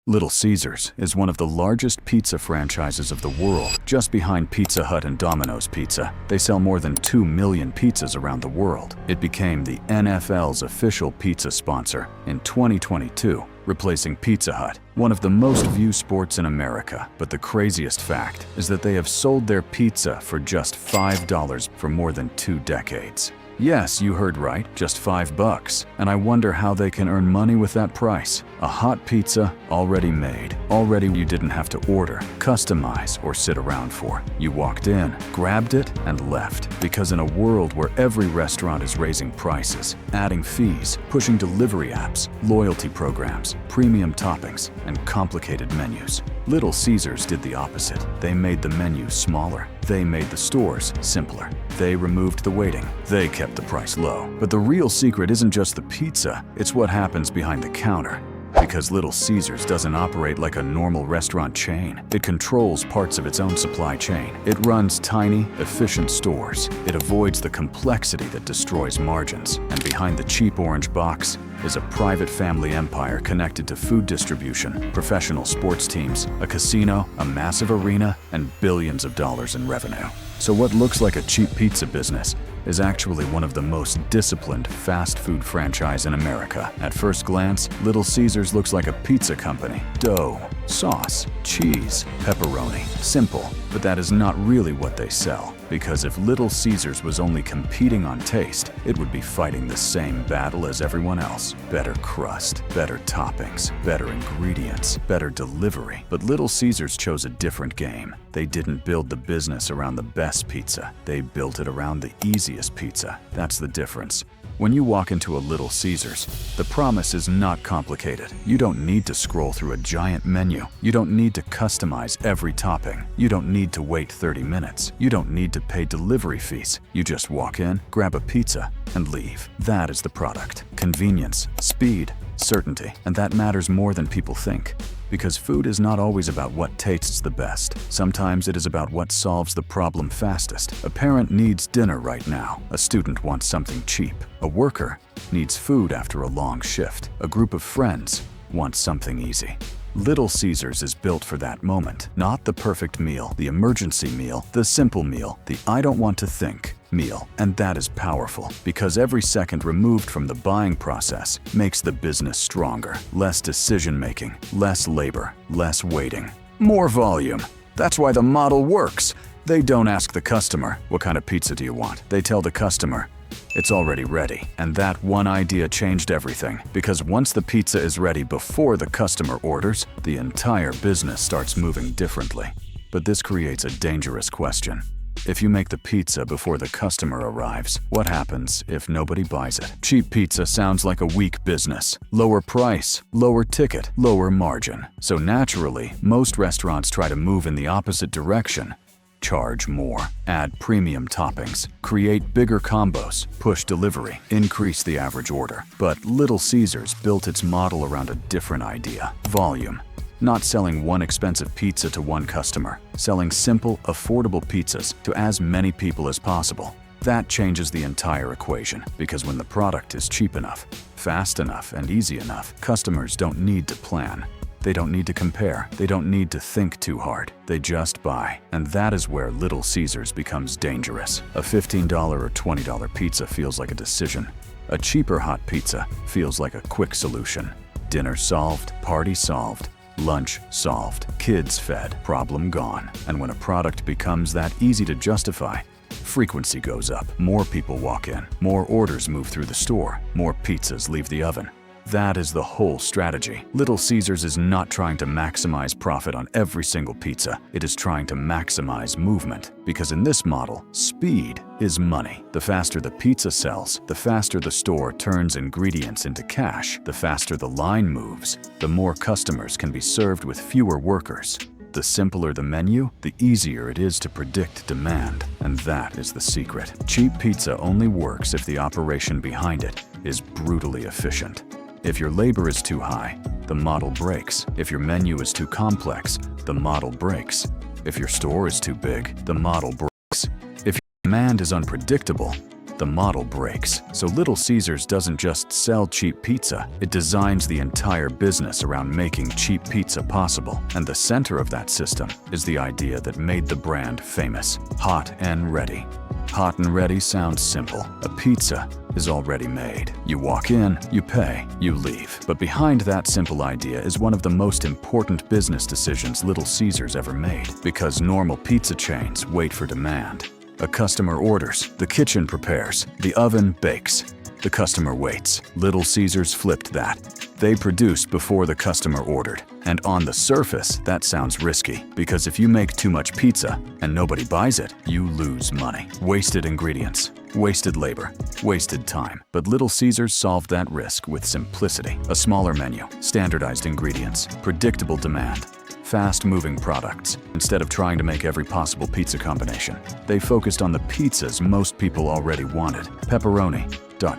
Little Caesars is one of the largest pizza franchises of the world, just behind Pizza Hut and Domino's Pizza. They sell more than 2 million pizzas around the world. It became the NFL's official pizza sponsor in 2022, replacing Pizza Hut, one of the most viewed sports in America. But the craziest fact is that they have sold their pizza for just $5 for more than 2 decades. Yes, you heard right, just $5. And I wonder how they can earn money with that price. A hot pizza, already made, already you didn't have to order, customize, or sit around for. You walked in, grabbed it, and left. Because in a world where every restaurant is raising prices, adding fees, pushing delivery apps, loyalty programs, premium toppings, and complicated menus, Little Caesars did the opposite. They made the menu smaller. They made the stores simpler. They removed the waiting. They kept the price low. But the real secret isn't just the pizza, it's what happens behind the counter. Because Little Caesars doesn't operate like a normal restaurant chain. It controls parts of its own supply chain. It runs tiny, efficient stores. It avoids the complexity that destroys margins. And behind the cheap orange box is a private family empire connected to food distribution, professional sports teams, a casino, a massive arena, and billions of dollars in revenue. So what looks like a cheap pizza business is actually one of the most disciplined fast food franchise in America. At first glance, Little Caesars looks like a pizza company. Dough, sauce, cheese, pepperoni. Simple, but that is not really what they sell. Because if Little Caesars was only competing on taste, it would be fighting the same battle as everyone else. Better crust, better toppings, better ingredients, better delivery. But Little Caesars chose a different game. They didn't build the business around the best pizza. They built it around the easiest pizza. That's the difference. When you walk into a Little Caesars, the promise is not complicated. You don't need to scroll through a giant menu. You don't need to customize every topping. You don't need to wait 30 minutes. You don't need to pay delivery fees. You just walk in, grab a pizza, and leave. That is the product. Convenience, speed, certainty, and that matters more than people think. Because food is not always about what tastes the best. Sometimes it is about what solves the problem fastest. A parent needs dinner right now. A student wants something cheap. A worker needs food after a long shift. A group of friends wants something easy. Little Caesars is built for that moment. Not the perfect meal, the emergency meal, the simple meal, the I don't want to think meal. And that is powerful because every second removed from the buying process makes the business stronger. Less decision-making, less labor, less waiting, more volume. That's why the model works. They don't ask the customer, what kind of pizza do you want? They tell the customer, it's already ready. And that one idea changed everything. Because once the pizza is ready before the customer orders, the entire business starts moving differently. But this creates a dangerous question. If you make the pizza before the customer arrives, what happens if nobody buys it? Cheap pizza sounds like a weak business. Lower price, lower ticket, lower margin. So naturally, most restaurants try to move in the opposite direction. Charge more, add premium toppings, create bigger combos, push delivery, increase the average order. But Little Caesars built its model around a different idea: volume. Not selling one expensive pizza to one customer, selling simple, affordable pizzas to as many people as possible. That changes the entire equation, because when the product is cheap enough, fast enough, and easy enough, customers don't need to plan. They don't need to compare. They don't need to think too hard. They just buy. And that is where Little Caesars becomes dangerous. A $15 or $20 pizza feels like a decision. A cheaper hot pizza feels like a quick solution. Dinner solved, party solved, lunch solved, kids fed, problem gone. And when a product becomes that easy to justify, frequency goes up. More people walk in, more orders move through the store, more pizzas leave the oven. That is the whole strategy. Little Caesars is not trying to maximize profit on every single pizza. It is trying to maximize movement. Because in this model, speed is money. The faster the pizza sells, the faster the store turns ingredients into cash. The faster the line moves, the more customers can be served with fewer workers. The simpler the menu, the easier it is to predict demand. And that is the secret. Cheap pizza only works if the operation behind it is brutally efficient. If your labor is too high, the model breaks. If your menu is too complex, the model breaks. If your store is too big, the model breaks. If your demand is unpredictable, the model breaks. So Little Caesars doesn't just sell cheap pizza, it designs the entire business around making cheap pizza possible. And the center of that system is the idea that made the brand famous: hot and ready. Hot and ready sounds simple. A pizza is already made. You walk in, you pay, you leave. But behind that simple idea is one of the most important business decisions Little Caesars ever made. Because normal pizza chains wait for demand. A customer orders, the kitchen prepares, the oven bakes. The customer waits. Little Caesars flipped that. They produced before the customer ordered. And on the surface, that sounds risky, because if you make too much pizza and nobody buys it, you lose money. Wasted ingredients, wasted labor, wasted time. But Little Caesars solved that risk with simplicity. A smaller menu, standardized ingredients, predictable demand, fast-moving products. Instead of trying to make every possible pizza combination, they focused on the pizzas most people already wanted: pepperoni,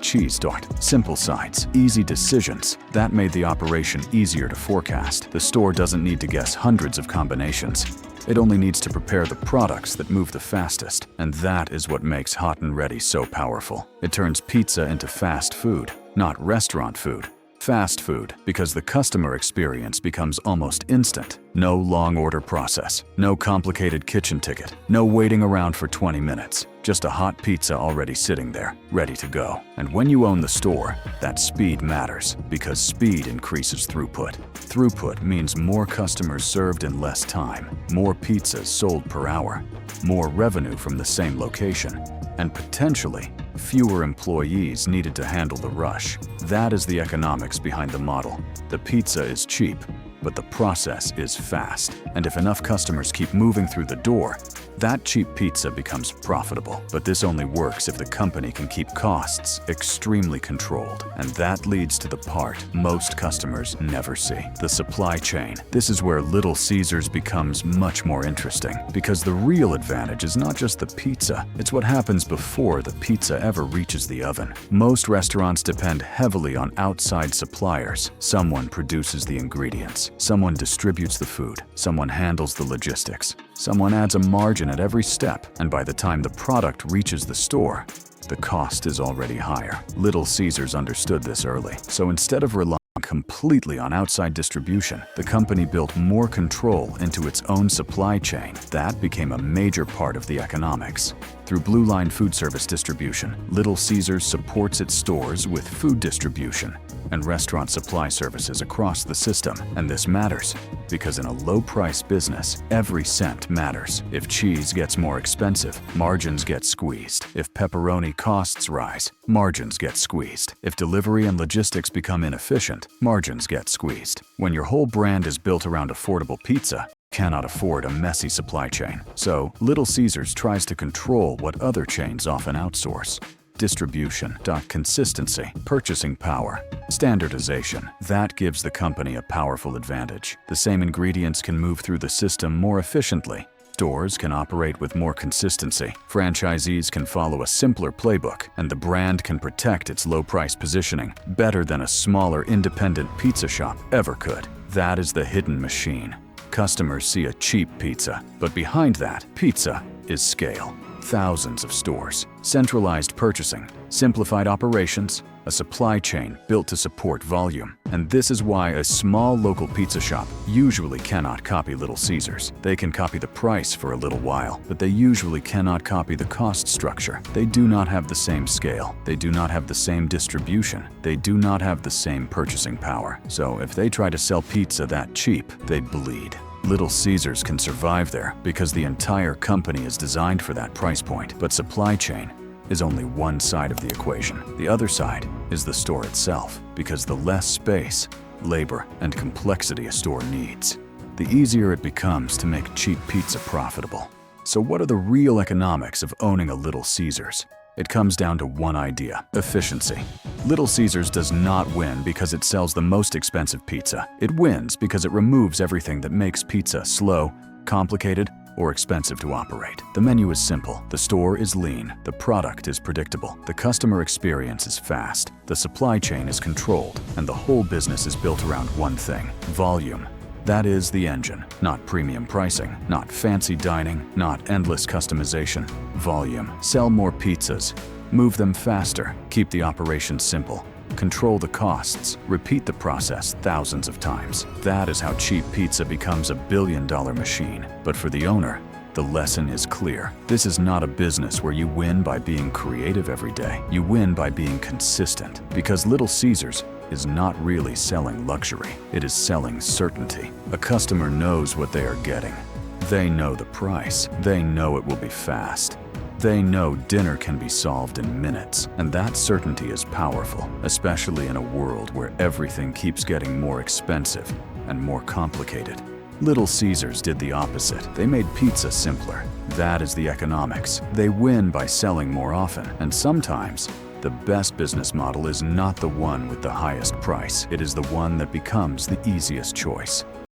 cheese, simple sides, easy decisions. That made the operation easier to forecast. The store doesn't need to guess hundreds of combinations. It only needs to prepare the products that move the fastest. And that is what makes Hot and Ready so powerful. It turns pizza into fast food, not restaurant food. Fast food, because the customer experience becomes almost instant. No long order process, no complicated kitchen ticket, no waiting around for 20 minutes. Just a hot pizza already sitting there, ready to go. And when you own the store, that speed matters, because speed increases throughput. Throughput means more customers served in less time, more pizzas sold per hour, more revenue from the same location, and potentially fewer employees needed to handle the rush. That is the economics behind the model. The pizza is cheap, but the process is fast. And if enough customers keep moving through the door, that cheap pizza becomes profitable. But this only works if the company can keep costs extremely controlled. And that leads to the part most customers never see: the supply chain. This is where Little Caesars becomes much more interesting, because the real advantage is not just the pizza, it's what happens before the pizza ever reaches the oven. Most restaurants depend heavily on outside suppliers. Someone produces the ingredients, someone distributes the food, someone handles the logistics, someone adds a margin at every step, and by the time the product reaches the store, the cost is already higher. Little Caesars understood this early, so instead of relying completely on outside distribution, the company built more control into its own supply chain. That became a major part of the economics. Through Blue Line food service distribution, Little Caesars supports its stores with food distribution and restaurant supply services across the system. And this matters, because in a low-price business, every cent matters. If cheese gets more expensive, margins get squeezed. If pepperoni costs rise, margins get squeezed. If delivery and logistics become inefficient, margins get squeezed. When your whole brand is built around affordable pizza, cannot afford a messy supply chain. So, Little Caesars tries to control what other chains often outsource: distribution, consistency, purchasing power, standardization. That gives the company a powerful advantage. The same ingredients can move through the system more efficiently. Stores can operate with more consistency. Franchisees can follow a simpler playbook, and the brand can protect its low-price positioning better than a smaller independent pizza shop ever could. That is the hidden machine. Customers see a cheap pizza, but behind that pizza is scale. Thousands of stores, centralized purchasing, simplified operations, a supply chain built to support volume. And this is why a small local pizza shop usually cannot copy Little Caesars. They can copy the price for a little while, but they usually cannot copy the cost structure. They do not have the same scale. They do not have the same distribution. They do not have the same purchasing power. So if they try to sell pizza that cheap, they bleed. Little Caesars can survive there because the entire company is designed for that price point. But supply chain is only one side of the equation. The other side is the store itself, because the less space, labor, and complexity a store needs, the easier it becomes to make cheap pizza profitable. So what are the real economics of owning a Little Caesars? It comes down to one idea: efficiency. Little Caesars does not win because it sells the most expensive pizza. It wins because it removes everything that makes pizza slow, complicated, or expensive to operate. The menu is simple, the store is lean, the product is predictable, the customer experience is fast, the supply chain is controlled, and the whole business is built around one thing: volume. That is the engine. Not premium pricing, not fancy dining, not endless customization. Volume. Sell more pizzas, Move them faster, keep the operation simple, control the costs, repeat the process thousands of times. That is how cheap pizza becomes a billion-dollar machine. But for the owner, the lesson is clear. This is not a business where you win by being creative every day. You win by being consistent, because Little Caesars is not really selling luxury. It is selling certainty. A customer knows what they are getting. They know the price. They know it will be fast. They know dinner can be solved in minutes, and that certainty is powerful, especially in a world where everything keeps getting more expensive and more complicated. Little Caesars did the opposite. They made pizza simpler. That is the economics. They win by selling more often, and sometimes the best business model is not the one with the highest price. It is the one that becomes the easiest choice.